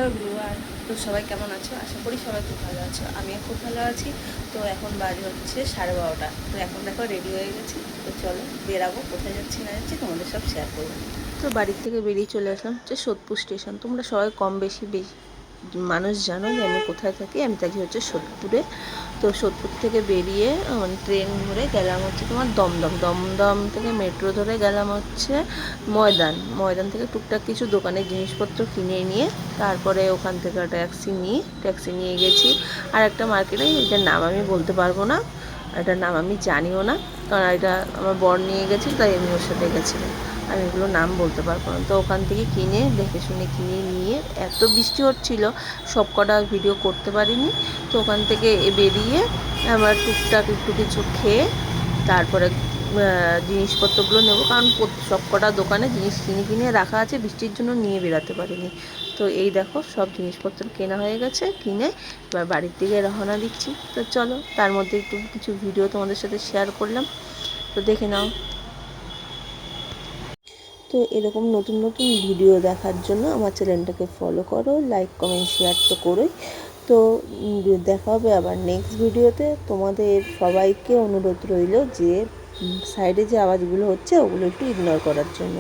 Everyone, তো সবাই কেমন আছো? আশা করি সবাই খুব ভালো আছো। আমিও খুব ভালো আছি। তো এখন বাজে হচ্ছে 12:30। তো এখন দেখো রেডি হয়ে গেছি। তো চলো বেরাবো, কোথায় যাচ্ছি না যাচ্ছি তোমাদের সব শেয়ার করবো। তো বাড়ির থেকে বেরিয়ে চলে আসলাম হচ্ছে সোদপুর স্টেশন। তোমরা সবাই কম বেশি মানুষ জানো যে আমি কোথায় থাকি। আমি থাকি হচ্ছে সোদপুরে। তো সোদপুর থেকে বেরিয়ে মানে ট্রেন ধরে গেলাম হচ্ছে তোমার দমদম। দমদম থেকে মেট্রো ধরে গেলাম হচ্ছে ময়দান থেকে টুকটাক কিছু দোকানের জিনিসপত্র কিনে নিয়ে তারপরে ওখান থেকে ট্যাক্সি নিয়ে গেছি আর একটা মার্কেটে। এটার নাম আমি বলতে পারবো না, এটার নাম আমি জানিও না, কারণ এটা আমার বর নিয়ে গেছে, তাই আমি ওর সাথে গেছিলাম। আমি এগুলো নাম বলতে পারবো না। তো ওখান থেকে কিনে দেখে শুনে কিনে নিয়ে, এত বৃষ্টি হচ্ছিলো সব কটা ভিডিও করতে পারিনি। তো ওখান থেকে বেরিয়ে আবার টুকটাক একটু কিছু খেয়ে তারপরে জিনিসপত্রগুলো নেবো, কারণ সব কটা দোকানে জিনিস কিনে রাখা আছে, বৃষ্টির জন্য নিয়ে বেরাতে পারিনি। তো এই দেখো সব জিনিসপত্র কেনা হয়ে গেছে, কিনে এবার বাড়ির দিকে রওনা দিচ্ছি। তো চলো তার মধ্যে একটু কিছু ভিডিও তোমাদের সাথে শেয়ার করলাম, তো দেখে নাও। তো এরকম নতুন নতুন ভিডিও দেখার জন্য আমার চ্যানেলটাকে ফলো করো, লাইক কমেন্ট শেয়ার তো করোই। তো দেখা হবে আবার নেক্সট ভিডিওতে। তোমাদের সবাইকে অনুরোধ রইল যে সাইডে যে আওয়াজগুলো হচ্ছে ওগুলো একটু ইগনোর করার জন্য।